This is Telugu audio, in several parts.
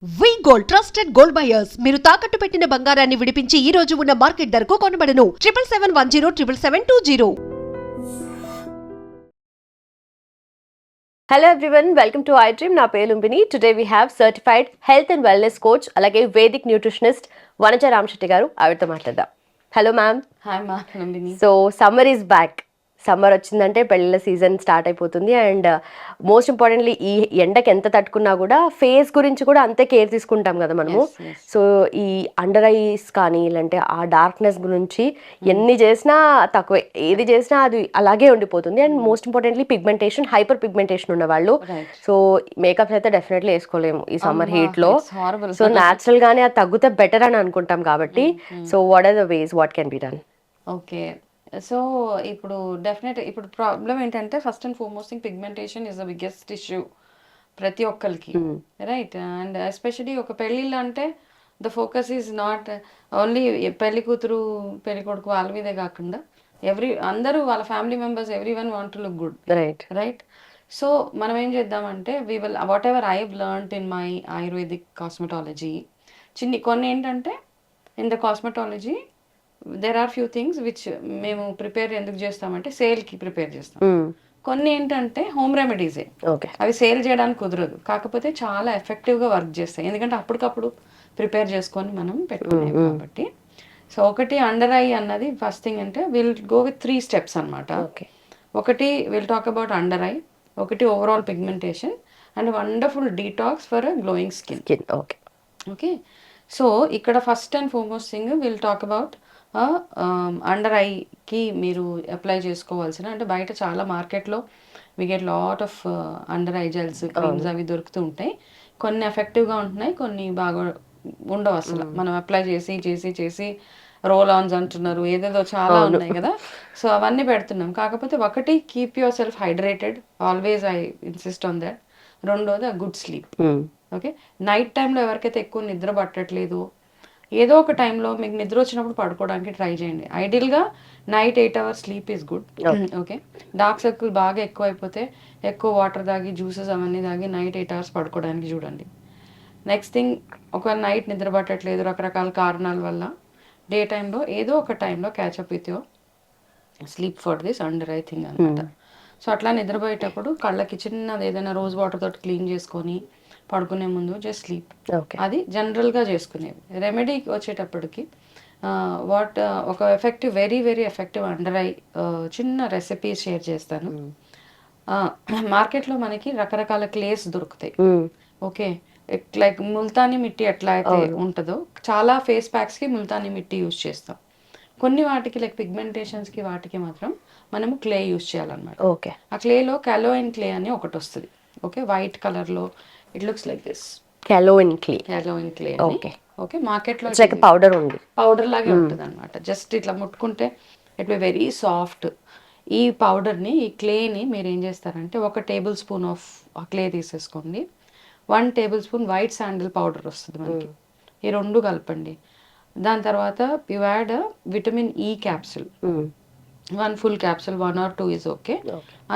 వి గోల్డ్ ట్రస్టెడ్ గోల్డ్ బయర్స్ మీరు తాకట్టు పెట్టిన బంగారాన్ని విడిపించి ఈ రోజు ఉన్న మార్కెట్ ధరకు కొనబడను 7771077720. Hello everyone, welcome to I dream. నా పేరు Lumbini. Today we have certified health and wellness coach అలాగే వేదిక్ న్యూట్రిషనిస్ట్ వనజ రామశెట్టి గారు. ఆవిడతో మాట్లాడదాం. Hello ma'am. హాయ్ మా Lumbini. So summer is back. Summer వచ్చిందంటే పెళ్ళిళ్ళ సీజన్ స్టార్ట్ అయిపోతుంది. అండ్ మోస్ట్ ఇంపార్టెంట్లీ ఈ ఎండకి ఎంత తట్టుకున్నా కూడా ఫేస్ గురించి కూడా అంతే కేర్ తీసుకుంటాం కదా మనము. సో ఈ అండర్ ఐస్ కానీ లేదంటే ఆ డార్క్నెస్ గురించి ఎన్ని చేసినా తక్కువే, ఏది చేసినా అది అలాగే ఉండిపోతుంది. And most importantly pigmentation, hyper pigmentation ఉన్న వాళ్ళు సో మేకప్స్ అయితే డెఫినెట్లీ వేసుకోలేము ఈ సమ్మర్ హీట్ లో. సో న్యాచురల్ గానే అది తగ్గితే బెటర్ అని అనుకుంటాం కాబట్టి so what are the ways what can be done? Okay, so ఇప్పుడు ఇప్పుడు ప్రాబ్లం ఏంటంటే first and foremost thing pigmentation is the biggest issue ప్రతి ఒక్కరికి, రైట్? అండ్ ఎస్పెషలీ ఒక పెళ్ళిళ్ళు అంటే the focus is not only పెళ్లి కూతురు పెళ్లి కొడుకు వాళ్ళ మీదే కాకుండా అందరూ వాళ్ళ family members every one want to look good, right? So మనం ఏం చేద్దామంటే we will whatever I have learned in my ayurvedic cosmetology, కొన్ని ఏంటంటే in the cosmetology there are few things which మేము ప్రిపేర్ ఎందుకు చేస్తామంటే సేల్కి ప్రిపేర్ చేస్తాం. కొన్ని ఏంటంటే హోమ్ రెమెడీసే, అవి సేల్ చేయడానికి కుదరదు, కాకపోతే చాలా ఎఫెక్టివ్గా వర్క్ చేస్తాయి ఎందుకంటే అప్పటికప్పుడు ప్రిపేర్ చేసుకొని మనం పెట్టుకునేవి కాబట్టి. సో ఒకటి అండర్ ఐ అన్నది ఫస్ట్ థింగ్ అంటే విల్ గో విత్ 3 steps అనమాట. ఒకటి will talk about under eye, ఒకటి overall pigmentation and wonderful detox for glowing skin. Okay, so ఇక్కడ first and foremost thing will talk about under ఐకి మీరు అప్లై చేసుకోవాల్సిన, అంటే బయట చాలా మార్కెట్లో we get lot of under eye gels, creams అవి దొరుకుతూ ఉంటాయి. కొన్ని ఎఫెక్టివ్గా ఉంటున్నాయి, కొన్ని బాగా ఉండవు అసలు. మనం అప్లై చేసి చేసి చేసి రోల్ ఆన్స్ అంటున్నారు, ఏదేదో చాలా ఉన్నాయి కదా. సో అవన్నీ పెడుతున్నాం. కాకపోతే ఒకటి keep your self hydrated, always I insist on that. రెండోది గుడ్ స్లీప్. ఓకే, నైట్ టైంలో ఎవరికైతే ఎక్కువ నిద్ర పట్టట్లేదు, ఏదో ఒక టైంలో మీకు నిద్ర వచ్చినప్పుడు పడుకోవడానికి ట్రై చేయండి. ఐడియల్గా night 8 hours sleep is good. Okay, dark circle బాగా ఎక్కువ అయిపోతే ఎక్కువ వాటర్ తాగి జ్యూసెస్ అవన్నీ తాగి నైట్ 8 hours పడుకోవడానికి చూడండి. నెక్స్ట్ థింగ్, ఒకవేళ నైట్ నిద్ర పట్టట్లేదు రకరకాల కారణాల వల్ల, డే టైంలో ఏదో ఒక టైంలో catch up with your sleep for this under eye thing అనమాట. సో అట్లా నిద్రపోయేటప్పుడు కళ్ళకి చిన్నది ఏదైనా రోజ్ వాటర్ తోటి క్లీన్ చేసుకొని పడుకునే ముందు జస్ట్ స్లీప్, అది జనరల్గా చేసుకునేవి. రెమెడీకి వచ్చేటప్పటికి ఒక effective, very very effective under eye చిన్న రెసిపీ షేర్ చేస్తాను. మార్కెట్లో మనకి రకరకాల క్లేస్ దొరుకుతాయి. ఓకే, లైక్ ముల్తానీ మిట్టి ఎట్లా అయితే ఉంటుందో చాలా ఫేస్ ప్యాక్స్కి ముల్తానీ మిట్టి యూజ్ చేస్తాం. కొన్ని వాటికి లైక్ పిగ్మెంటేషన్స్కి వాటికి మాత్రం మనము క్లే యూజ్ చేయాలన్నమాట. ఓకే, ఆ క్లేలో కాలోయిన్ క్లే అని ఒకటి వస్తుంది. ఓకే, వైట్ కలర్లో it looks like this kaolin clay. Okay okay, మార్కెట్లో పౌడర్ ఉంది, పౌడర్ లాగే ఉంటుంది అనమాట. జస్ట్ ఇట్లా ముట్టుకుంటే ఇట్ బి వెరీ సాఫ్ట్. ఈ పౌడర్ని, ఈ క్లేని మీరు ఏం చేస్తారంటే 1 tablespoon ఆఫ్ క్లే తీసేసుకోండి. 1 tablespoon వైట్ శాండిల్ పౌడర్ వస్తుంది మనకి, ఈ 2 కలపండి. దాని తర్వాత you add vitamin E capsule, 1 full capsule, 1 or 2 is okay.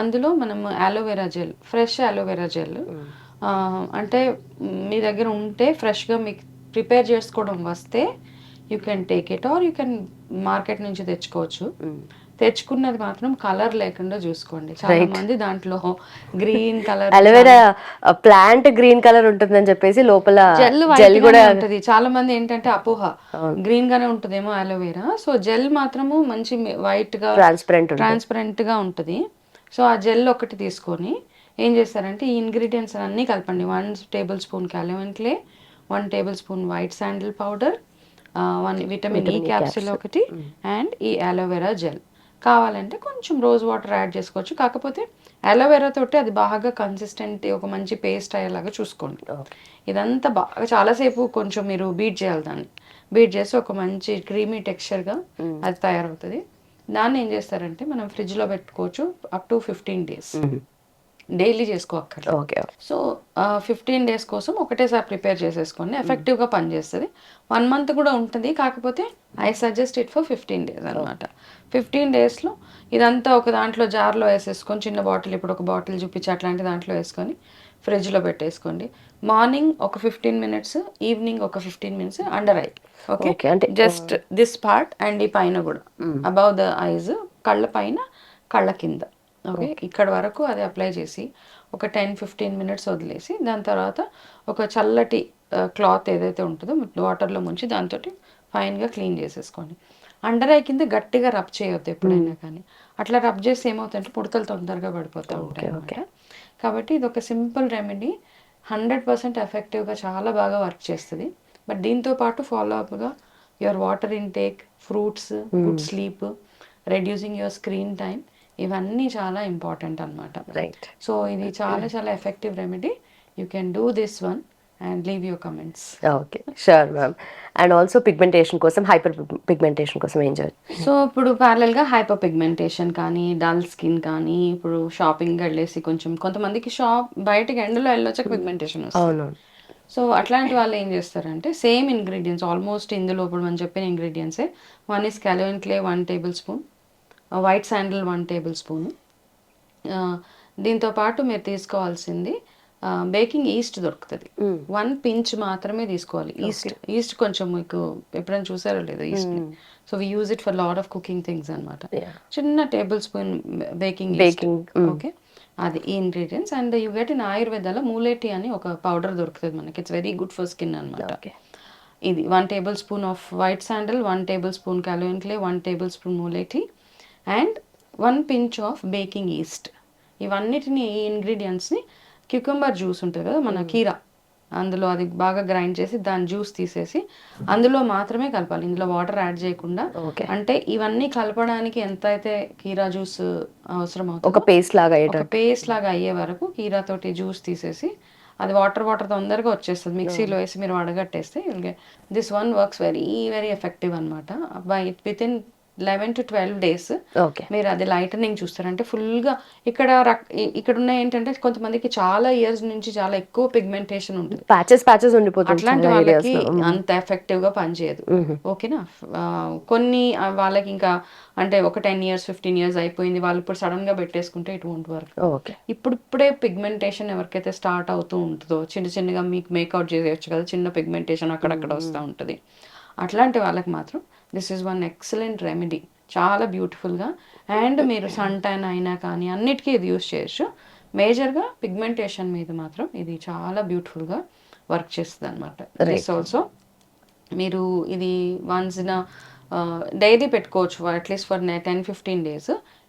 అందులో మనం aloe vera gel, fresh aloe vera gel, అంటే మీ దగ్గర ఉంటే ఫ్రెష్గా మీకు ప్రిపేర్ చేసుకోవడం వస్తే you can take it, or you can market నుంచి తెచ్చుకోవచ్చు. తెచ్చుకున్నది మాత్రం కలర్ లేకుండా చూసుకోండి. చాలా మంది దాంట్లో green colour, aloe vera plant green colour ఉంటుందని చెప్పేసి లోపల జెల్ కూడా ఉంటుంది. చాలా మంది ఏంటంటే అపోహ, గ్రీన్ గానే ఉంటుందేమో అలోవెరా. సో జెల్ మాత్రము మంచి వైట్ గా ట్రాన్స్పరెంట్ గా ఉంటుంది. సో ఆ జెల్ ఒకటి తీసుకొని ఏం చేస్తారంటే ఈ ఇంగ్రీడియంట్స్ అన్నీ కలపండి. 1 tablespoon kaolin clay, 1 tablespoon white sandal powder, 1 vitamin E capsule ఒకటి, అండ్ ఈ అలోవెరా జెల్. కావాలంటే కొంచెం రోజ్ వాటర్ యాడ్ చేసుకోవచ్చు. కాకపోతే అలోవెరా తోటి అది బాగా కన్సిస్టెంట్, ఒక మంచి పేస్ట్ అయ్యేలాగా చూసుకోండి. ఇదంతా బాగా చాలాసేపు కొంచెం మీరు బీట్ చేయాలి. దాన్ని బీట్ చేసి ఒక మంచి క్రీమీ టెక్స్చర్గా అది తయారవుతుంది. దాన్ని ఏం చేస్తారంటే మనం ఫ్రిడ్జ్లో పెట్టుకోవచ్చు అప్ టు 15 days. డైలీ చేసుకోక్కర్లేదు. ఓకే, సో 15 days కోసం ఒకటేసారి ప్రిపేర్ చేసేసుకోండి, ఎఫెక్టివ్గా పనిచేస్తుంది. 1 month కూడా ఉంటుంది, కాకపోతే I suggest it for 15 days అనమాట. 15 daysలో ఇదంతా ఒక దాంట్లో జార్లో వేసేసుకొని, చిన్న బాటిల్, ఇప్పుడు ఒక బాటిల్ చూపించి అట్లాంటి దాంట్లో వేసుకొని ఫ్రిడ్జ్లో పెట్టేసుకోండి. మార్నింగ్ ఒక 15 మినిట్స్, ఈవినింగ్ ఒక 15 minutes under eye. Okay, Okay, అంటే జస్ట్ దిస్ పార్ట్ అండ్ ఈ పైన కూడా అబౌవ్ ద ఐజ్, కళ్ళ పైన కళ్ళ కింద. ఓకే, ఇక్కడ వరకు అది అప్లై చేసి ఒక 10-15 మినిట్స్ వదిలేసి దాని తర్వాత ఒక చల్లటి క్లాత్ ఏదైతే ఉంటుందో వాటర్లో ముంచి దాంతో ఫైన్గా క్లీన్ చేసేసుకోండి. అండర్ ఐ కింద గట్టిగా రబ్ చేయొద్దు ఎప్పుడైనా కానీ. అట్లా రబ్ చేస్తే ఏమవుతుందంటే ముడతలు తొందరగా పడిపోతూ ఉంటాయి అన్నమాట. కాబట్టి ఇది ఒక సింపుల్ రెమెడీ, 100% ఎఫెక్టివ్గా చాలా బాగా వర్క్ చేస్తుంది. బట్ దీంతో పాటు ఫాలో అప్గా your water intake, fruits, good sleep, reducing your screen time, ఇవన్నీ చాలా ఇంపార్టెంట్ అనమాట. రైట్. సో ఇది చాలా చాలా effective remedy. You can do this one and leave your comments. Okay, sure ma'am. And also pigmentation కోసం, హైపర్ పిగ్మెంటేషన్ కోసం ఏం చేయాలి? సో ఇప్పుడు ప్యారలల్గా హైపర్ పిగ్మెంటేషన్ కానీ, డల్ స్కిన్ కానీ, ఇప్పుడు షాపింగ్ వెళ్ళేసి కొంతమందికి బయటకి ఎండలో వెళ్ళొచ్చాక పిగ్మెంటేషన్ వస్తుంది. అవునవును. సో అట్లాంటి వాళ్ళు ఏం చేస్తారంటే సేమ్ ఇంగ్రీడియంట్స్ ఆల్మోస్ట్ ఇందులో ఇప్పుడు మనం చెప్పిన ఇంగ్రీడియంట్సే. 1 is Calvin clay 1 tablespoon, white sandal 1 tablespoon. దీంతో పాటు మీరు తీసుకోవాల్సింది బేకింగ్ ఈస్ట్ దొరుకుతుంది. 1 pinch మాత్రమే తీసుకోవాలి. ఈస్ట్ కొంచెం మీకు ఎప్పుడైనా చూసారో లేదో yeast. So we use it for lot of cooking things అనమాట. చిన్న టేబుల్ స్పూన్ బేకింగ్. ఓకే, అది ఈ ingredients. And you get in ఆయుర్వేదాలో మూలేటి అని ఒక పౌడర్ దొరుకుతుంది మనకి. It's very good for skin అనమాట. ఇది 1 tablespoon of white sandal, 1 tablespoon kaolin clay, 1 tablespoon మూలేటి and 1 pinch of baking yeast. ఇవన్నిటిని, ఈ ఇంగ్రీడియంట్స్ని క్యూకంబర్ జ్యూస్ ఉంటుంది కదా మన కీరా, అందులో అది బాగా గ్రైండ్ చేసి దాని జ్యూస్ తీసేసి అందులో మాత్రమే కలపాలి, ఇందులో వాటర్ యాడ్ చేయకుండా. అంటే ఇవన్నీ కలపడానికి ఎంత అయితే కీరా జ్యూస్ అవసరం అవుతుంది, ఒక పేస్ట్ లాగా అయ్యే వరకు కీరాతోటి జ్యూస్ తీసేసి అది వాటర్ తొందరగా వచ్చేస్తుంది. మిక్సీలో వేసి మీరు వడగట్టేస్తే this one works very very effective అనమాట. విత్ ఇన్ 11 to 12 days మీరు అది లైటనింగ్ చూస్తారంటే ఫుల్గా. ఇక్కడ ఉన్న ఏంటంటే కొంతమందికి చాలా ఇయర్స్ నుంచి చాలా ఎక్కువ పిగ్మెంటేషన్ ఉంటుంది, ప్యాచెస్ ఉండిపోతుంది. అట్లాంటి వాళ్ళకి అంత ఎఫెక్టివ్ గా పనిచేయదు. ఓకేనా, కొన్ని వాళ్ళకి ఇంకా అంటే ఒక 10 years 15 years అయిపోయింది, వాళ్ళు ఇప్పుడు సడన్ గా పెట్టేసుకుంటే ఇట్ వోంట్ వర్క్. ఇప్పుడే పిగ్మెంటేషన్ ఎవరికైతే స్టార్ట్ అవుతూ ఉంటుందో, చిన్నగా మీకు మేకౌట్ చేయొచ్చు కదా, చిన్న పిగ్మెంటేషన్ అక్కడక్కడ వస్తూ ఉంటుంది, అట్లాంటి వాళ్ళకి మాత్రం this is one excellent remedy, చాలా బ్యూటిఫుల్గా. అండ్ మీరు సన్ ట్యాన్ అయినా కానీ అన్నిటికీ ఇది యూస్ చేయొచ్చు. మేజర్గా పిగ్మెంటేషన్ మీద మాత్రం ఇది చాలా బ్యూటిఫుల్గా వర్క్ చేస్తుంది అనమాట. దిస్ ఆల్సో మీరు ఇది వన్స్ ఇన్ డైలీ పెట్టుకోవచ్చు, అట్లీస్ట్ ఫర్ 10-15 days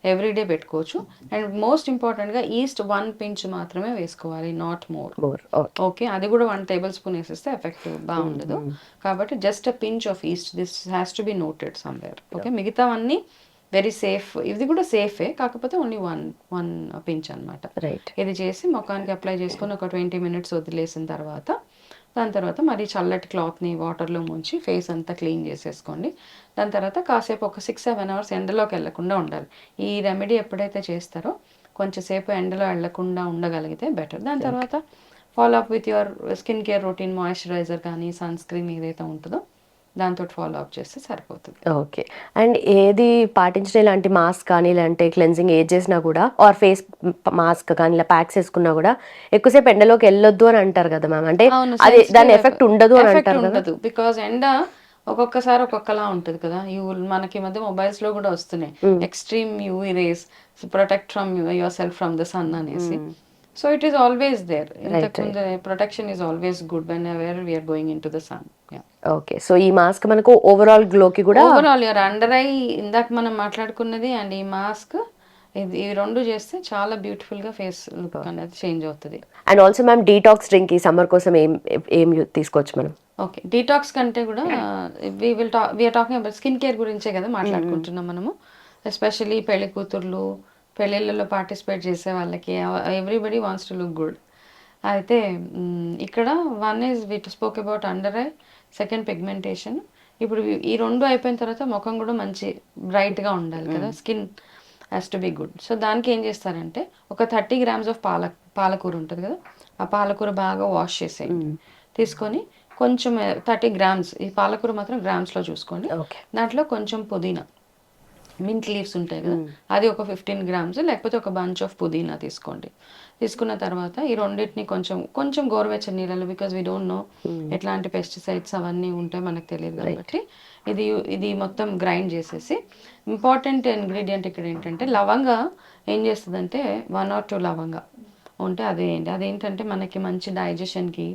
ఎవ్రీడే పెట్టుకోవచ్చు. అండ్ మోస్ట్ ఇంపార్టెంట్గా ఈస్ట్ 1 pinch మాత్రమే వేసుకోవాలి, నాట్ మోర్. ఓకే, అది కూడా 1 tablespoon వేసేస్తే ఎఫెక్టివ్ బాగుండదు. కాబట్టి just a pinch of east, this has to be noted somewhere. Okay, మిగతావన్నీ వెరీ సేఫ్, ఇది కూడా సేఫే, కాకపోతే ఓన్లీ వన్ పించ్ అనమాట. ఇది చేసి ముఖానికి అప్లై చేసుకొని ఒక 20 minutes వదిలేసిన తర్వాత దాని తర్వాత మరి చల్లటి క్లాత్ని వాటర్లో ముంచి ఫేస్ అంతా క్లీన్ చేసేసుకోండి. దాని తర్వాత కాసేపు ఒక 6-7 hours ఎండలోకి వెళ్లకుండా ఉండాలి. ఈ రెమెడీ ఎప్పుడైతే చేస్తారో కొంచెంసేపు ఎండలో వెళ్లకుండా ఉండగలిగితే బెటర్. దాని తర్వాత follow up with your skin care routine, moisturiser కానీ సన్ స్క్రీన్ ఏదైతే ఉంటుందో దాంతో ఫాలో అప్ చేస్తే సరిపోతుంది. ఓకే, అండ్ ఏది పాటించిన ఇలాంటి మాస్క్ కానీ లేదంటే క్లెన్జింగ్ ఏది చేసినా కూడా, ఆర్ ఫేస్ మాస్క్ కానీ ఇలా ప్యాక్స్ వేసుకున్నా కూడా ఎక్కువసేపు ఎండలోకి వెళ్ళొద్దు అని అంటారు కదా మ్యామ్, అంటే అది దాని ఎఫెక్ట్ ఉండదు అని అంటారు కదా? బికాజ్ ఎండ ఒక్కొక్కసారి ఒక్కొక్కలా ఉంటుంది కదా. మనకి మధ్య మొబైల్స్ లో కూడా వస్తున్నాయి extreme UV rays, protect from yourself from the sun అనేసి. So it is always there. The protection is always good whenever we are going into the sun. Yeah. Okay. So ఈ మాస్క్ మనకు ఓవరాల్ గ్లో కి కూడా, ఓవరాల్ యువర్ అండర్ ఐ ఇందాక మనం మాట్లాడుకున్నది అండ్ ఈ మాస్క్, ఈ రెండు చేస్తే చాలా బ్యూటిఫుల్ గా ఫేస్ లుక్ అనేది చేంజ్ అవుతుంది. And also ma'am detox drink ఈ సమ్మర్ కోసం ఏం తీసుకోవచ్చు మనం? ఓకే, డీటాక్స్ కంటే కూడా we're talking about skin care గురించే కదా మాట్లాడుకుంటున్నాం మనము. ఎస్పెషల్లీ పెళ్లి కూతుర్లు, పెళ్ళిళ్ళలో పార్టిసిపేట్ చేసే వాళ్ళకి, everybody wants to look good. అయితే ఇక్కడ one is with spoke about under eye, second pigmentation. ఇప్పుడు ఈ రెండు అయిపోయిన తర్వాత ముఖం కూడా మంచి బ్రైట్గా ఉండాలి కదా, skin has to be good. So దానికి ఏం చేస్తారంటే ఒక 30 grams ఆఫ్ పాలకూర ఉంటుంది కదా, ఆ పాలకూర బాగా వాష్ చేసేయండి. తీసుకొని కొంచెం 30 grams, ఈ పాలకూర మాత్రం గ్రామ్స్లో చూసుకోండి. దాంట్లో కొంచెం పుదీనా, మింట్ లీవ్స్ ఉంటాయి కదా, అది ఒక 15 గ్రామ్స్, లేకపోతే ఒక బంచ్ ఆఫ్ పుదీనా తీసుకోండి. తీసుకున్న తర్వాత ఈ రెండింటిని కొంచెం కొంచెం గోరువెచ్చని నీళ్ళలో, బికాజ్ వీ డోంట్ నో ఎట్లాంటి పెస్టిసైడ్స్ అవన్నీ ఉంటాయి మనకు తెలియదు కాబట్టి ఇది ఇది మొత్తం గ్రైండ్ చేసేసి, ఇంపార్టెంట్ ఇంగ్రీడియంట్ ఇక్కడ ఏంటంటే లవంగా ఏం చేస్తుందంటే 1 or 2 లవంగా ఉంటే అదేంటంటే మనకి మంచి డైజెషన్కి,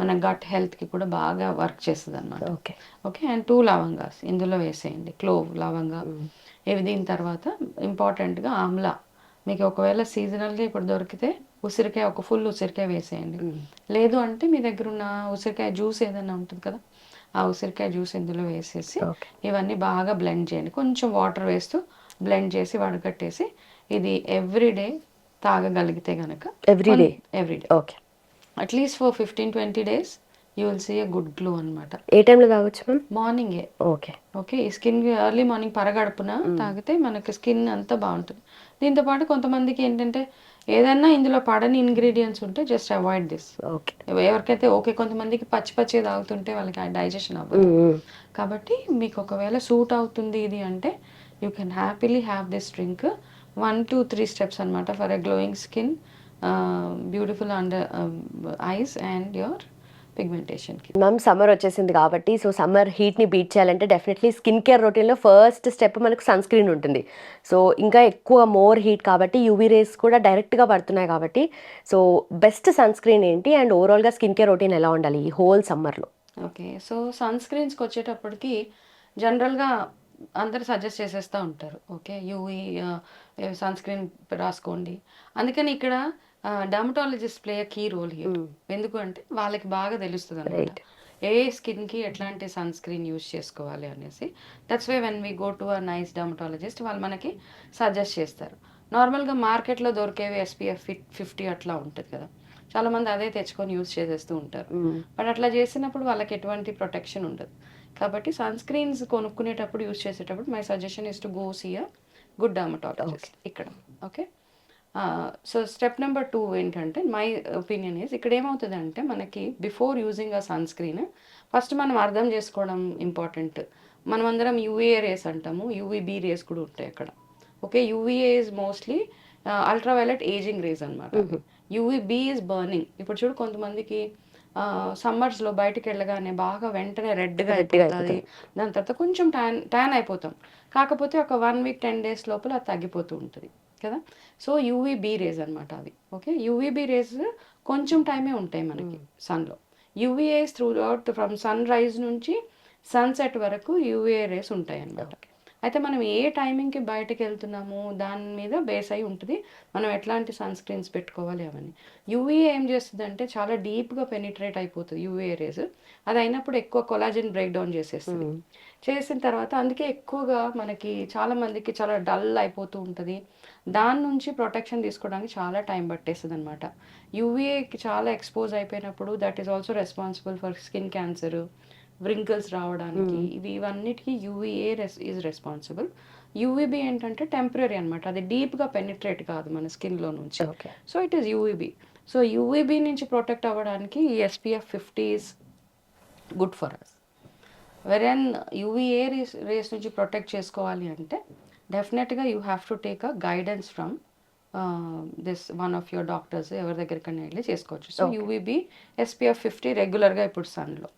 మన గట్ హెల్త్కి కూడా బాగా వర్క్ చేస్తుంది అనమాట. ఓకే. ఓకే, అండ్ 2 లవంగాస్ ఇందులో వేసేయండి, క్లోవ్, లవంగా. ఇవి దీని తర్వాత ఇంపార్టెంట్గా ఆమ్లా, మీకు ఒకవేళ సీజనల్గా ఇప్పుడు దొరికితే ఉసిరికాయ, ఒక ఫుల్ ఉసిరికాయ వేసేయండి. లేదు అంటే మీ దగ్గర ఉన్న ఉసిరికాయ జ్యూస్ ఏదైనా ఉంటుంది కదా, ఆ ఉసిరికాయ జ్యూస్ ఇందులో వేసేసి ఇవన్నీ బాగా బ్లెండ్ చేయండి. కొంచెం వాటర్ వేస్తూ బ్లెండ్ చేసి వడగట్టేసి, ఇది ఎవ్రీడే తాగగలిగితే కనుక everyday okay, at least for 15-20 days you will see a good glow అనమాట. ఏ టైంలో తాగొచ్చు మ్యామ్? మార్నింగే. ఓకే. ఓకే, ఈ స్కిన్ ఎర్లీ మార్నింగ్ పరగడుపున తాగితే మనకి స్కిన్ అంతా బాగుంటుంది. దీంతోపాటు కొంతమందికి ఏంటంటే ఏదన్నా ఇందులో పడని ఇంగ్రీడియంట్స్ ఉంటే జస్ట్ అవాయిడ్ దిస్. ఓకే. ఎవరికైతే ఓకే, కొంతమందికి పచ్చి పచ్చి తాగుతుంటే వాళ్ళకి డైజెషన్ అవ్వదు. కాబట్టి మీకు ఒకవేళ సూట్ అవుతుంది ఇది అంటే you can happily have this drink. 1 to 3 steps అనమాట for a glowing skin, beautiful under eyes and your పిగ్మెంటేషన్కి. మ్యామ్ సమ్మర్ వచ్చేసింది కాబట్టి, సో సమ్మర్ హీట్ని బీట్ చేయాలంటే డెఫినెట్లీ స్కిన్ కేర్ రొటీన్లో ఫస్ట్ స్టెప్ మనకు సన్ స్క్రీన్ ఉంటుంది. సో ఇంకా ఎక్కువ మోర్ హీట్ కాబట్టి యూవీ రేస్ కూడా డైరెక్ట్గా పడుతున్నాయి కాబట్టి, సో బెస్ట్ సన్ స్క్రీన్ ఏంటి అండ్ ఓవరాల్గా స్కిన్ కేర్ రొటీన్ ఎలా ఉండాలి ఈ హోల్ సమ్మర్లో? ఓకే, సో సన్ స్క్రీన్స్కి వచ్చేటప్పటికి జనరల్గా అందరు సజెస్ట్ చేసేస్తూ ఉంటారు, ఓకే యూవీ సన్ స్క్రీన్ రాసుకోండి. అందుకని ఇక్కడ dermatologist play key role here. ఎందుకు అంటే వాళ్ళకి బాగా తెలుస్తుంది అనమాట ఏ స్కిన్కి ఎట్లాంటి సన్ స్క్రీన్ యూజ్ చేసుకోవాలి అనేసి. That's why when we go to a nice dermatologist, వాళ్ళు మనకి సజెస్ట్ చేస్తారు. నార్మల్గా మార్కెట్లో దొరికేవి SPF 50 అట్లా ఉంటుంది కదా, చాలామంది అదే తెచ్చుకొని యూజ్ చేసేస్తూ ఉంటారు. బట్ అట్లా చేసినప్పుడు వాళ్ళకి ఎటువంటి ప్రొటెక్షన్ ఉండదు. కాబట్టి సన్ స్క్రీన్స్ కొనుక్కునేటప్పుడు యూజ్ చేసేటప్పుడు my suggestion is to go see a good dermatologist ఇక్కడ. ఓకే, సో స్టెప్ నెంబర్ 2 ఏంటంటే మై ఒపీనియన్ ఈజ్, ఇక్కడ ఏమవుతుందంటే మనకి before using a sunscreen first మనం అర్థం చేసుకోవడం ఇంపార్టెంట్. మనం అందరం యూఏ రేస్ అంటాము, యూవీబీ రేస్ కూడా ఉంటాయి అక్కడ. Okay, UVA is mostly ultraviolet ageing rays అనమాట. UVB is burning. ఇప్పుడు చూడు కొంతమందికి సమ్మర్స్లో బయటికి వెళ్ళగానే బాగా వెంటనే రెడ్గా అయిపోతుంది, దాని తర్వాత కొంచెం ట్యాన్ అయిపోతాం. కాకపోతే ఒక 1 week 10 days లోపల అది తగ్గిపోతూ ఉంటుంది కదా. సో యూవీబీ రేస్ అనమాట అవి. ఓకే, యూవీబీ రేస్ కొంచెం టైమే ఉంటాయి మనకి సన్లో. UVA throughout from sunrise నుంచి సన్సెట్ వరకు యూవీఏ రేస్ ఉంటాయి అన్నమాట. అయితే మనం ఏ టైమింగ్కి బయటకు వెళ్తున్నాము దాని మీద బేస్ అయి ఉంటుంది మనం ఎట్లాంటి సన్ స్క్రీన్స్ పెట్టుకోవాలి అవన్నీ. యూవీఏ ఏం చేస్తుంది అంటే చాలా డీప్గా పెనిట్రేట్ అయిపోతుంది యూవీఏ రేస్. అది అయినప్పుడు ఎక్కువ కొలాజన్ బ్రేక్ డౌన్ చేసేస్తుంది. చేసిన తర్వాత అందుకే ఎక్కువగా మనకి చాలా మందికి చాలా డల్ అయిపోతూ ఉంటుంది. దాని నుంచి ప్రొటెక్షన్ తీసుకోవడానికి చాలా టైం పట్టేస్తుంది అనమాట. యూవీఏకి చాలా ఎక్స్పోజ్ అయిపోయినప్పుడు that is also responsible for skin cancer, wrinkles రావడానికి. ఇవన్నిటికీ యూవీఏ ఈజ్ రెస్పాన్సిబుల్. యూవీబీ ఏంటంటే టెంపరీ అనమాట, అది డీప్గా పెనిట్రేట్ కాదు మన స్కిన్లో నుంచి. So it is UVB. So UVB నుంచి ప్రొటెక్ట్ అవ్వడానికి ఈ SPF 50 is good for us. Whereas UVA rays నుంచి ప్రొటెక్ట్ చేసుకోవాలి అంటే డెఫినెట్గా you have to take a guidance from this one of your doctors, ఎవరి దగ్గరికైనా వెళ్ళి చేసుకోవచ్చు. సో యూవీబీ SPF 50 రెగ్యులర్గా ఇప్పుడు సన్లో.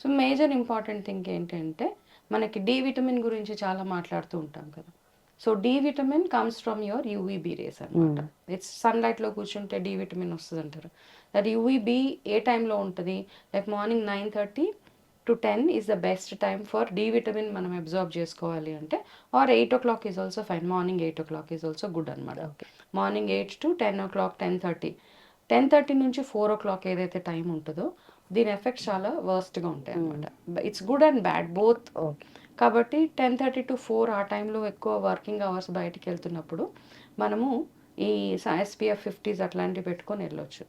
సో మేజర్ ఇంపార్టెంట్ థింగ్ ఏంటంటే మనకి డి విటమిన్ గురించి చాలా మాట్లాడుతూ ఉంటాం కదా. So D vitamin comes from your UVB rays అనమాట. ఇట్స్ సన్లైట్లో కూర్చుంటే డి విటమిన్ వస్తుంది అంటారు. దట్ యూవీబీ ఏ టైంలో ఉంటుంది, like morning 9:30 to 10 is the best time for D vitamin మనం అబ్జార్బ్ చేసుకోవాలి అంటే. Or 8 o'clock is also fine, morning 8 o'clock is also good అనమాట. మార్నింగ్ 8 to 10 o'clock, 10:30 నుంచి 4 o'clock ఏదైతే టైం ఉంటుందో దీని ఎఫెక్ట్స్ చాలా వర్స్ట్గా ఉంటాయి అనమాట. It's good and bad both. కాబట్టి 10:30 to 4 ఆ టైంలో ఎక్కువ వర్కింగ్ అవర్స్ బయటికి వెళ్తున్నప్పుడు మనము ఈ SPF 50s అట్లాంటివి పెట్టుకొని వెళ్ళొచ్చు.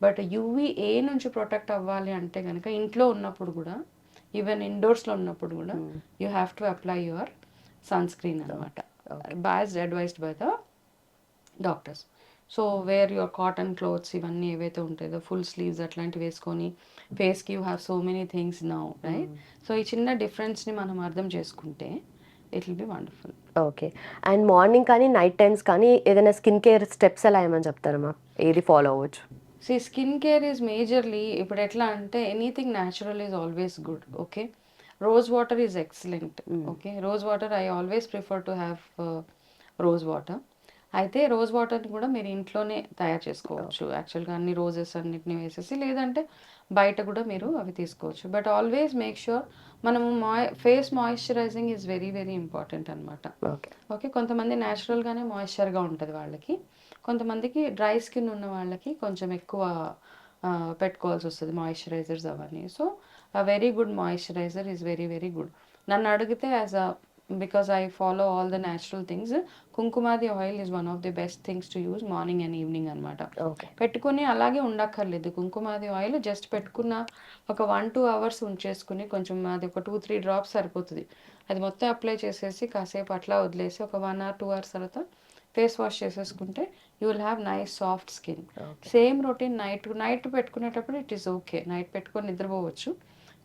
బట్ యూవీఏ నుంచి ప్రొటెక్ట్ అవ్వాలి అంటే కనుక ఇంట్లో ఉన్నప్పుడు కూడా, ఈవెన్ ఇండోర్స్లో ఉన్నప్పుడు కూడా you have to apply your sunscreen అనమాట, as advised by the doctors. So wear your cotton clothes ఇవన్నీ ఏవైతే ఉంటాయో ఫుల్ స్లీవ్స్ అట్లాంటివి వేసుకొని ఫేస్కి you have so many things now, right? So ఈ చిన్న డిఫరెన్స్ని మనం అర్థం చేసుకుంటే it will be wonderful. Okay. And morning కానీ నైట్ టైమ్స్ కానీ ఏదైనా స్కిన్ కేర్ స్టెప్స్ ఎలా ఏమని చెప్తారమ్మా? ఏది ఫాలో అవ్వచ్చు? స్కిన్ కేర్ ఈజ్ మేజర్లీ ఇప్పుడు ఎట్లా అంటే anything natural is always good. Okay, rose water is excellent. Okay, rose water I always prefer to have rose water. అయితే రోజ్ వాటర్ని కూడా మీరు ఇంట్లోనే తయారు చేసుకోవచ్చు యాక్చువల్గా, అన్ని రోజెస్ అన్నిటిని వేసేసి, లేదంటే బయట కూడా మీరు అవి తీసుకోవచ్చు. బట్ ఆల్వేస్ మేక్ ష్యూర్ మనము face moisturising is very very important అనమాట. ఓకే, కొంతమంది న్యాచురల్గానే మాయిశ్చర్గా ఉంటుంది వాళ్ళకి, కొంతమందికి డ్రై స్కిన్ ఉన్న వాళ్ళకి కొంచెం ఎక్కువ పెట్టుకోవాల్సి వస్తుంది మాయిశ్చరైజర్స్ అవన్నీ. So a very good moisturiser is very very good. నన్ను అడిగితే as a because I follow all the natural things, Kumkumadi oil is one of the best things to use morning and evening అనమాట. పెట్టుకుని అలాగే ఉండక్కర్లేదు, కుంకుమాది ఆయిల్ జస్ట్ పెట్టుకున్న ఒక 1-2 అవర్స్ ఉంచేసుకుని కొంచెం అది ఒక 2-3 డ్రాప్స్ సరిపోతుంది. అది మొత్తం అప్లై చేసేసి కాసేపు అట్లా వదిలేసి ఒక 1 or 2 hours తర్వాత ఫేస్ వాష్ చేసేసుకుంటే you will have nice soft skin. Same routine night పెట్టుకునేటప్పుడు ఇట్ ఈస్ ఓకే, నైట్ పెట్టుకొని నిద్రపోవచ్చు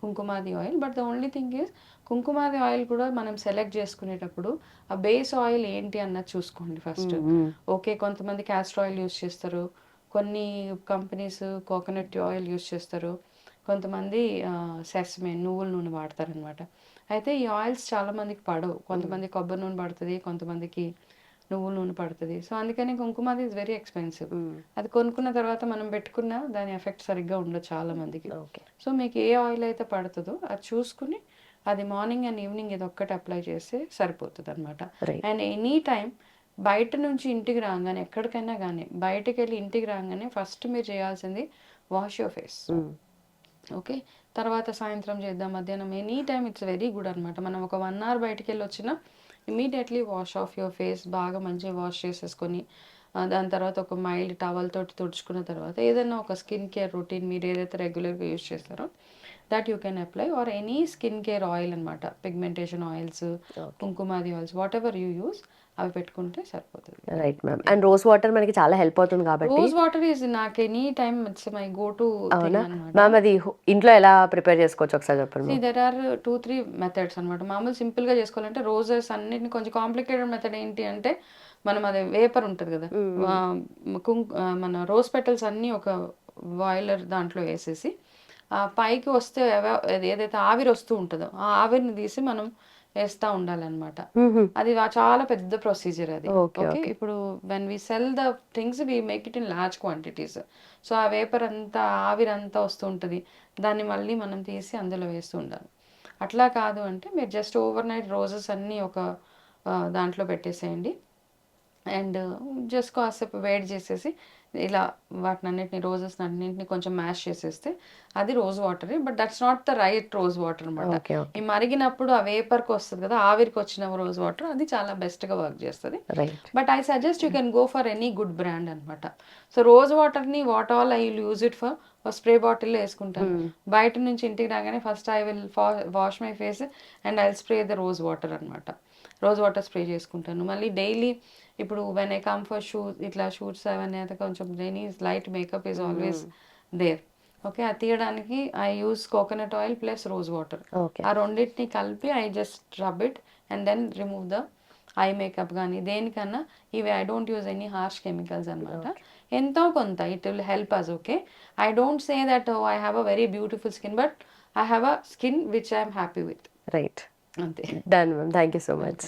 కుంకుమాది oil. But the only thing is కుంకుమాది ఆయిల్ కూడా మనం సెలెక్ట్ చేసుకునేటప్పుడు ఆ బేస్ ఆయిల్ ఏంటి అన్నది చూసుకోండి ఫస్ట్. ఓకే, కొంతమంది క్యాస్టర్ ఆయిల్ యూస్ చేస్తారు, కొన్ని కంపెనీస్ కోకోనట్ ఆయిల్ యూస్ చేస్తారు, కొంతమంది సెసమే నువ్వుల నూనె వాడతారనమాట. అయితే ఈ ఆయిల్స్ చాలా మందికి పడవు, కొంతమంది కొబ్బరి నూనె పడుతుంది, కొంతమందికి నువ్వుల నూనె పడుతుంది. సో అందుకని కుంకుమాది ఇస్ వెరీ ఎక్స్పెన్సివ్. అది కొనుక్కున్న తర్వాత మనం పెట్టుకున్న దాని ఎఫెక్ట్ సరిగ్గా ఉండదు చాలా మందికి. సో మీకు ఏ ఆయిల్ అయితే పడుతుందో అది చూసుకుని అది మార్నింగ్ అండ్ ఈవినింగ్ ఇది ఒక్కటి అప్లై చేస్తే సరిపోతుంది అనమాట. అండ్ ఎనీ టైం బయట నుంచి ఇంటికి రాగానే, ఎక్కడికైనా కానీ బయటకు వెళ్ళి ఇంటికి రాగానే ఫస్ట్ మీరు చేయాల్సింది వాష్ యువర్ ఫేస్. ఓకే, తర్వాత సాయంత్రం చేద్దాం, మధ్యాహ్నం, any time it's very good అనమాట. మనం ఒక 1 hour బయటకు వెళ్ళి వచ్చినా immediately wash of your face, బాగా మంచిగా వాష్ చేసేసుకొని దాని తర్వాత ఒక మైల్డ్ టవల్ తోటి తుడుచుకున్న తర్వాత ఏదైనా ఒక స్కిన్ కేర్ రొటీన్ మీరు ఏదైతే రెగ్యులర్గా యూజ్ చేస్తారో that you can apply, or any skin care oil అనమాట, పిగ్మెంటేషన్ ఆయిల్స్, కుంకుమాది oils, whatever you use, అవి పెట్టుకుంటే సరిపోతుంది. Right ma'am. And rose water మనకి చాలా హెల్ప్ అవుతుంది కాబట్టి రోజ్ వాటర్ ఈజ్ నాకు any time it's my go to ma'am. అది ఇంట్లో ఎలా ప్రిపేర్ చేసుకోవచ్చు ఒకసారి చెప్పండి. దెర్ ఆర్ 2-3 మెథడ్స్ అనమాట. మామూలు సింపుల్గా చేసుకోవాలంటే రోజెస్ అన్నిటిని, కొంచెం కాంప్లికేటెడ్ మెథడ్ ఏంటి అంటే మనం అది వేపర్ ఉంటుంది కదా, మన రోజ్ పెటల్స్ అన్నీ ఒక బాయిలర్ దాంట్లో వేసేసి పైకి వస్తే ఏదైతే ఆవిరి వస్తూ ఉంటుందో ఆ ఆవిరిని తీసి మనం వేస్తూ ఉండాలన్నమాట. అది చాలా పెద్ద ప్రొసీజర్ అది. ఓకే, ఇప్పుడు when we sell the things we make it in large quantities. So ఆ వేపర్ అంతా ఆవిరి అంతా వస్తూ ఉంటుంది, దాన్ని మళ్ళీ మనం తీసి అందులో వేస్తూ ఉండాలి. అట్లా కాదు అంటే మీరు జస్ట్ ఓవర్ నైట్ రోజెస్ అన్నీ ఒక దాంట్లో పెట్టేసేయండి అండ్ జస్ట్ కాసేపు వేడి చేసేసి ఇలా వాటిని అన్నిటిని రోజెస్ అన్నింటిని కొంచెం మ్యాష్ చేసేస్తే అది rose water. But that's not the right rose water అనమాట. ఈ మరిగినప్పుడు ఆ వేపర్కి వస్తుంది కదా, ఆవిరికి వచ్చిన రోజ్ వాటర్, అది చాలా బెస్ట్గా వర్క్ చేస్తుంది. But I suggest you can go for any good brand అనమాట. సో రోజ్ వాటర్ని what all I will use it for spray బాటిల్లో వేసుకుంటాను. బయట నుంచి ఇంటికి రాగానే first I will wash my face and I will spray the rose water అనమాట. రోజ్ వాటర్ స్ప్రే చేసుకుంటాను. మళ్ళీ డైలీ ఇప్పుడు వెన్ ఐ కమ్ ఫర్ ఇట్లా షూట్స్ అవన్నీ అయితే కొంచెం any light makeup is always there. Okay, అది తీయడానికి I use coconut oil plus rose water. ఆ రెండింటిని కలిపి I just rub it and then remove the eye makeup. కానీ దేనికన్నా ఇవి I don't use any harsh chemicals అనమాట. ఎంతో కొంత it will help us. Okay, I don't say that I have a very beautiful skin, but I have a skin which I'm happy with. Right, అంతే. Done ma'am, thank you so much.